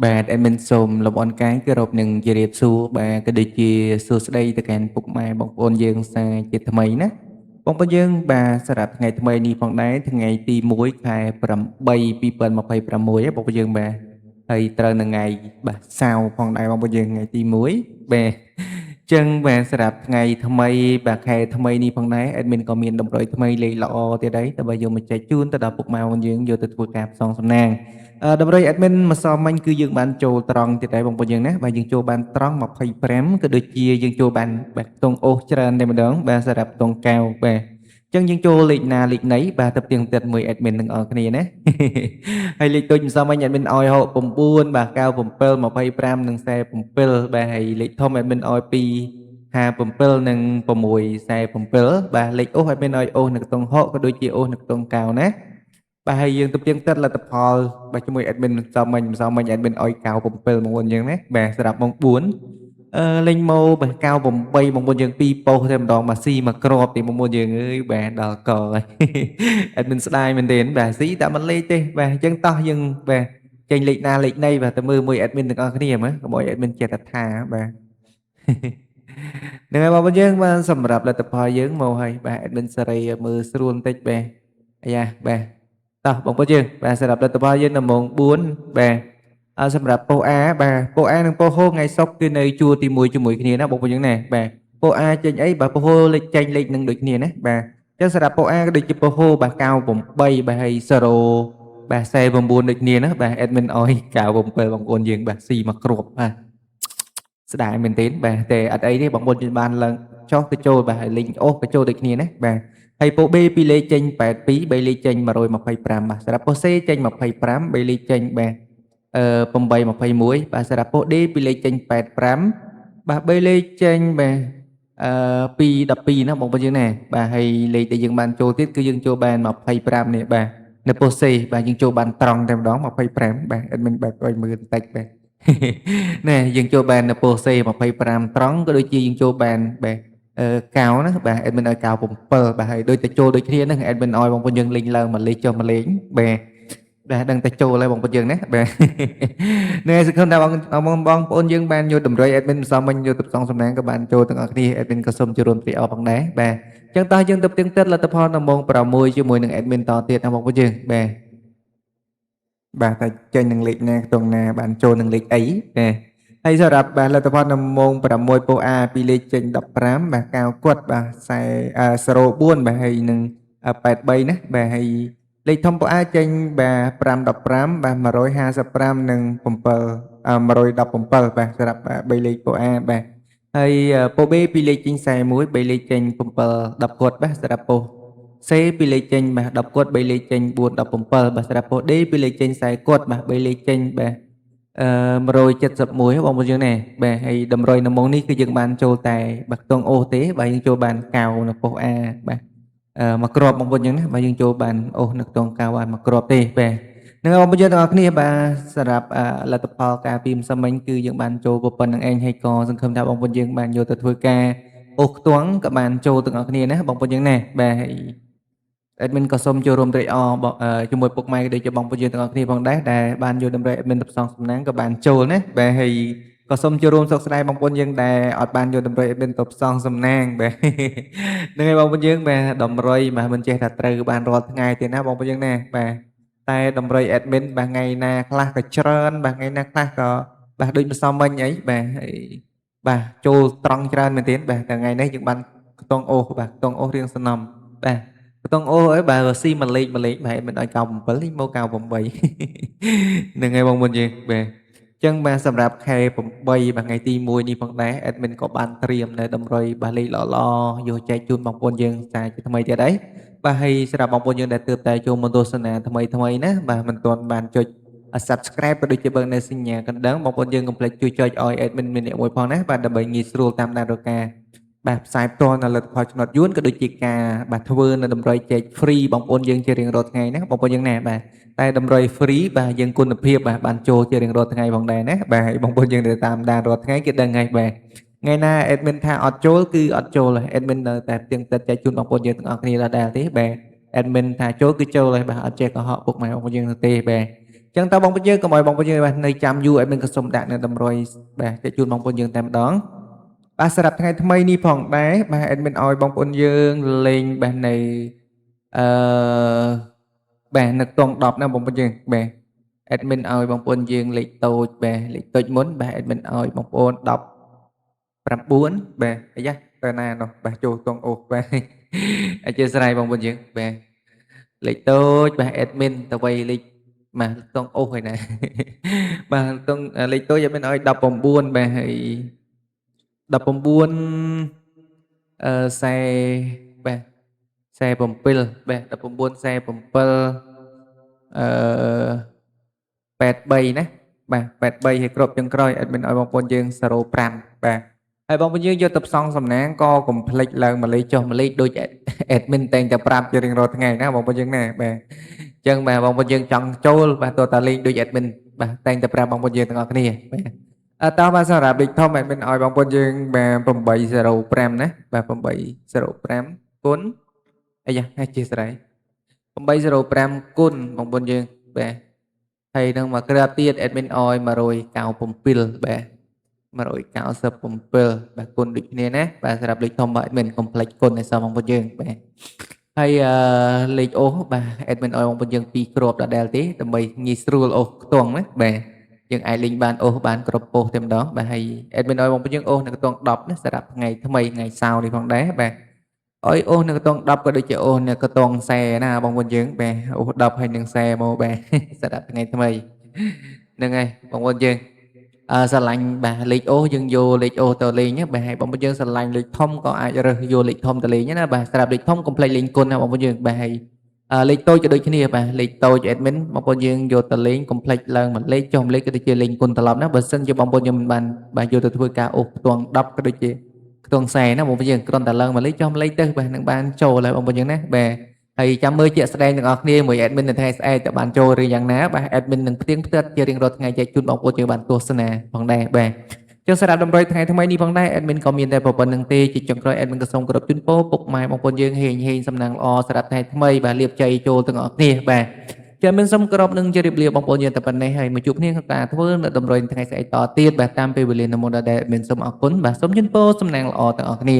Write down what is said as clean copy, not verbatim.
បាទ admin សូមលំអរកាយគោរពនឹងជម្រាបសួរបាទក៏ដូចជាសួស្តីទៅកាន់ពុកម៉ែបងប្អូនយើងសាជាថ្មីណាបងប្អូនយើងបាទសម្រាប់ថ្ងៃថ្មីនេះផងដែរថ្ងៃទី1ខែ8 2026បងប្អូនយើងបាទហើយត្រូវនឹងថ្ងៃបាទសៅរ៍ផងដែរបងប្អូនយើងថ្ងៃទី1បាទចឹងបាទសម្រាប់ថ្ងៃថ្មីបាទខែថ្មីនេះផងដែរ admin ក៏មានតម្រុយថ្មីលេខល្អទៀតដែរដើម្បីយកមកចែកជូនទៅដល់ពុកម៉ែបងប្អូនយើងយកទៅធ្វើការផ្សងសំណាង តម្រុយ admin ម្សិលមិញគឺយើងបានចូលត្រង់ទៀតហើយបងប្អូនយើងណាបាទយើងចូលបានត្រង់25ក៏ដូចជាយើងចូលបានបាទខ្ទង់អូសច្រើនតែម្ដងបាទសម្រាប់ខ្ទង់កែវបាទអញ្ចឹងយើងចូលលេខណាលេខណីបាទទៅទៀងទាត់មួយ admin ទាំងអស់គ្នាណាហើយលេខទូចម្សិលមិញ admin ឲ្យ9បាទ97 25និង47បាទហើយលេខធំ admin ឲ្យ2 57និង647បាទលេខអូស admin ឲ្យអូសនៅខ្ទង់ហកក៏ដូចជាអូសនៅខ្ទង់កៅណាបាទហើយយើងទៅទៀងទាត់លទ្ធផលបាទជាមួយ admin ម្សិលមិញ admin ឲ្យ97បងប្អូនអញ្ចឹងណាបាទសម្រាប់ម៉ោង4លេងម៉ូបាទ98បងប្អូនយើង2ប៉ុស្តិ៍តែម្ដងបាទស៊ីមួយគ្រាប់ទេបងប្អូនយើងអើយបាទដល់កហើយ admin ស្ដាយមែនទែនបាទស៊ីតែមួយលេខទេបាទអញ្ចឹងតោះយើងបាទចេញលេខណាលេខណីបាទទៅមើលមួយ admin ទាំងអស់គ្នាមើលកុំឲ្យ admin ចេះតែថាបាទ ហ្នឹងហើយបងប្អូនយើងបាទសម្រាប់លទ្ធផលយើងមកហើយបាទ admin សេរីមើលស្រួលបន្តិចបាទអាយ៉ាបាទតោះបងប្អូនយើងបាទសម្រាប់លទ្ធផលយើងនៅម៉ោង4បាទសម្រាប់ពោះ A បាទពោះ A និងពោះហូថ្ងៃសុក្រគឺនៅជួរទី1ជាមួយគ្នាណាបងប្អូនយើងណាបាទពោះ A ចេញអីបាទពោះហូលេខចេញលេខនឹងដូចគ្នាណាបាទអញ្ចឹងសម្រាប់ពោះ A ក៏ដូចជាពោះហូបាទ98បាទហើយ0បាទ49ដូចគ្នាណាបាទ admin ឲ្យ97បងប្អូនយើងបាទស៊ីមកគ្រាប់បាទ ស្ដាយមែនទែនបាទតែអត់អីទេបងប្អូនយើងបានឡើងចុះទៅចូលបាទហើយលេងអូសក៏ចូលដូចគ្នាណាបាទហើយពោះ B ពីលេខចេញ82 3លេខចេញ125បាទសម្រាប់ពោះ C ចេញ25 3លេខចេញបាទ821បាទសម្រាប់ពោះ D ពីលេខចេញ85បាទ3លេខចេញបាទ212ណាបងប្អូនយើងណាបាទហើយលេខដែលយើងបានចូលទៀតគឺយើងចូលបាន25នេះបាទនៅពោះ C បាទយើងចូលបានត្រង់តែម្ដង25បាទ admin បែបឲ្យមើលបន្តិចបាទ ណែយើងចូលបាននៅពោះ C 25ត្រង់ក៏ដូចជាយើងចូលបានបាទកៅណាបាទ admin ឲ្យកៅ7បាទហើយដូចតែចូលដូចគ្នាហ្នឹង admin ឲ្យបងប្អូនយើងលេងឡើងមួយលេខចុះមួយលេខបាទបាទដឹងតែចូលហើយបងប្អូនយើងណាបាទណែសង្ឃឹមថាបងប្អូនយើងបានយកតម្រុយ admin ម្សិលមិញយកទៅផ្សងសំណាងក៏បានចូលទាំងអស់គ្នា admin ក៏សូមជម្រាបត្រេកអរផងដែរបាទអញ្ចឹងតោះយើងទៅផ្ទៀងផ្ទាត់លទ្ធផលនៅម៉ោង6ជាមួយនឹង admin តទៀតណាបងប្អូនយើងបាទបាទតែចេញនឹងលេខណាខ្ទង់ណាបានចូលនឹងលេខអីបាទហើយសម្រាប់បាទលទ្ធផលនៅម៉ោង6ពោះ A ពីលេខចេញ15បាទកៅគាត់បាទ04បាទហើយនឹង83ណាបាទហើយលេខធំពោះ A ចេញបាទ515បាទ155និង7 117បាទសម្រាប់3លេខពោះ A បាទហើយពោះ B ពីលេខចេញ41 3លេខចេញ7 10គាត់បាទសម្រាប់ពោះ C ពីលេខចេញបាទ10គាត់3លេខចេញ4 17បាទសម្រាប់ពោះ D ពីលេខចេញ40គាត់បាទ3លេខចេញបាទ171បងប្អូនយើងណាបាទហើយតម្រុយនៅម៉ោងនេះគឺយើងបានចូលតែបាទខ្ទង់អូសទេបាទយើងចូលបានកៅនៅពោះ A បាទមួយគ្រាប់បងប្អូនយើងណាបាទយើងចូលបានអូសនៅខ្ទង់កៅបានមួយគ្រាប់ទេបាទហ្នឹងហើយបងប្អូនយើងទាំងអស់គ្នាបាទសម្រាប់លទ្ធផលការពីម្សិលមិញគឺយើងបានចូលប៉ុណ្្នឹងឯងហើយក៏សង្ឃឹមថាបងប្អូនយើងបានយកទៅធ្វើការអូសខ្ទង់ក៏បានចូលទាំងអស់គ្នាណាបងប្អូនយើងណាបាទហើយ admin ក៏សូមចូលរួមត្រេកអរជាមួយពុកម៉ែក៏ដូចជាបងប្អូនយើងទាំងអស់គ្នាផងដែរដែលបានយកតម្រូវ admin ទៅផ្សងសំណាងក៏បានចូលណាបាទហើយក៏សូមចូលរួមសោកស្ដាយបងប្អូនយើងដែលអត់បានយកតម្រូវ admin ទៅផ្សងសំណាងបាទហ្នឹងហើយបងប្អូនយើងបាទតម្រុយបាទមិនចេះតែត្រូវបានរាល់ថ្ងៃទេណាបងប្អូនយើងណាបាទតែតម្រុយ admin បាទថ្ងៃណាខ្លះក៏ច្រើនបាទថ្ងៃណាខ្លះក៏បាទដូចម្សិលមិញអីបាទហើយបាទចូលត្រង់ច្រើនមែនទែនបាទតែថ្ងៃនេះយើងបានខ្ទង់អូសបាទខ្ទង់អូសរៀងសំណំបាទខ្ទង់អូសអីបាទស៊ីមួយលេខបាទមិនឲ្យ97លេខមក98ហ្នឹងហើយបងប្អូនយើងបាទចឹងបាទសម្រាប់ខែ8បាទថ្ងៃទី1នេះផងដែរ admin ក៏បានត្រៀមនៅតម្រុយបាទលេខល្អៗយកចែកជូនបងប្អូនយើងសាជាថ្មីទៀតហើយបាទហើយសម្រាប់បងប្អូនយើងដែលទើបតែចូលមកទស្សនាថ្មីណាបាទមិនទាន់បានចុច subscribe ក៏ដូចជាបើកនៅសញ្ញាកណ្ដឹងបងប្អូនយើងកុំភ្លេចជួយចុចឲ្យ admin ម្នាក់មួយផងណាបាទដើម្បីងាយស្រួលតាមដានរកការបាទផ្សាយផ្ទាល់នៅលទ្ធផលចំណត់យួនក៏ដូចជាការបាទធ្វើនៅតម្រុយចែក free បងប្អូនយើងជារៀងរាល់ថ្ងៃណាបងប្អូនយើងណាបាទតែតម្រុយ free បាទយើងគុណភាពបាទបានចូលជារៀងរាល់ថ្ងៃផងដែរណាបាទហើយបងប្អូនយើងដែលតាមដានរាល់ថ្ងៃគេដឹងហើយបាទថ្ងៃណា admin ថាអត់ចូលគឺអត់ចូលហើយ admin នៅតែផ្ទៀងផ្ទាត់ចែកជូនបងប្អូនយើងទាំងអស់គ្នាដដែលទេបាទ admin ថាចូលគឺចូលហើយបាទអត់ចេះកុហកពុកម៉ែបងប្អូនយើងទេបាទ ចឹងតើបងប្អូនយើងកុំឲ្យបងប្អូនយើងបាទនៅចាំយូរ admin ក៏សូមដាក់នៅតម្រុយបាទចែកជូនបងប្អូនយើងតែម្ដងបាទសម្រាប់ថ្ងៃថ្មីនេះផងដែរបាទ admin ឲ្យបងប្អូនយើងលេងបាទនៅអឺបាទនៅខ្ទង់10ណាបងប្អូនយើងបាទ admin ឲ្យបងប្អូនយើងលេខតូចបាទលេខតូចមុនបាទ admin ឲ្យបងប្អូន19បាទអាយ៉ាទៅណានោះបាទចូលខ្ទង់អូសបាទអធិស្ឋានបងប្អូនយើងបាទលេខតូចបាទ admin ទៅវៃលេខបាទខ្ទង់អូសហើយណាបាទខ្ទង់លេខតូច admin ឲ្យ19បាទហើយ19ខ្សែបាទខ្សែ7បាទ19ខ្សែ7អឺ83ណាបាទ83ហើយគ្រប់ចុងក្រោយ admin ឲ្យបងប្អូនយើង05បាទហើយបងប្អូនយើងយកទៅផ្សងសំណាងក៏កុំភ្លេចឡើងមកលេខចុះមកលេខដូច admin តែងតែប្រាប់ជារៀងរាល់ថ្ងៃណាបងប្អូនយើងណាបាទអញ្ចឹងបាទបងប្អូនយើងចង់ចូលបាទតើតាលេងដូច admin បាទតែងតែប្រាប់បងប្អូនយើងទាំងអស់គ្នាបាទតើបាទសម្រាប់លេខធំ admin ឲ្យបងប្អូនយើងបាទ805ណាបាទ805គុណអាយ៉ាអធិស្ឋាន805គុណបងប្អូនយើងបាទហើយនឹងមកក្រាបទៀត admin ឲ្យ197បាទ197បាទគុណដូចគ្នាណាបាទសម្រាប់លេខធំរបស់ admin កុំភ្លេចគុណឲ្យសោះបងប្អូនយើងបាទហើយលេខអូសបាទ admin ឲ្យបងប្អូនយើង2គ្រាប់ដដែលទេដើម្បីងាយស្រួលអូសខ្ទង់ណាបាទយើងអាចលេងបានអូសបានគ្រប់ពោះតែម្ដងបាទហើយ admin ឲ្យបងប្អូនយើងអូសនៅខ្ទង់10ណាសម្រាប់ថ្ងៃថ្មីថ្ងៃសៅរ៍នេះផងដែរបាទឲ្យអូសនៅខ្ទង់10ក៏ដូចជាអូសនៅខ្ទង់ខ្សែណាបងប្អូនយើងបាទអូស10ហើយនឹងខ្សែមកបាទសម្រាប់ថ្ងៃថ្មីហ្នឹងហើយបងប្អូនយើងស្រឡាញ់បាទលេខអូសយើងយកលេខអូសទៅលេងណាបាទហើយបងប្អូនយើងស្រឡាញ់លេខធំក៏អាចរើសយកលេខធំទៅលេងណាបាទសម្រាប់លេខធំកុំភ្លេចលេងគុណណាបងប្អូនយើងបាទហើយលេខតូចក៏ដូចគ្នាបាទលេខតូច admin បងប្អូនយើងយកទៅលេងកុំភ្លេចឡើងមួយលេខចុះមួយលេខក៏ដូចជាលេងគុណត្រឡប់ណាបើសិនជាបងប្អូនយើងមិនបានបាទយកទៅធ្វើការអូសផ្ទាំង10ក៏ដូចជាខ្ទង់ខ្សែណាបងប្អូនយើងគ្រាន់តែឡើងមួយលេខចុះមួយលេខទៅបាទនឹងបានចូលហើយបងប្អូនយើងណាបាទហើយចាំមើលជាក់ស្ដែងទាំងអស់គ្នាមួយ admin នៅថ្ងៃស្អែកតើបានចូលឬយ៉ាងណាបាទ admin នឹងផ្ទៀងផ្ទាត់ជារៀងរាល់ថ្ងៃចែកជូនបងប្អូនយើងបានទស្សនាផងដែរបាទចឹងសម្រាប់តម្រុយថ្ងៃថ្មីនេះផងដែរ admin ក៏មានតែប៉ុណ្្នឹងទេជាចុងក្រោយ admin ក៏សូមគោរពជូនពរពុកម៉ែបងប្អូនយើងហេងសំណាងល្អសម្រាប់ថ្ងៃថ្មីបាទលាភជ័យចូលទាំងអស់គ្នាបាទចាំមានសូមគោរពនឹងជម្រាបលាបងប្អូនយើងតែប៉ុណ្ណេះហើយមកជួបគ្នាក្នុងការធ្វើនៅតម្រុយថ្ងៃស្អែកតទៀតបាទតាមពេលវេលានៅមុនដែល admin សូមអរគុណបាទសូមជូនពរសំណាងល្អទាំងអស់គ្នា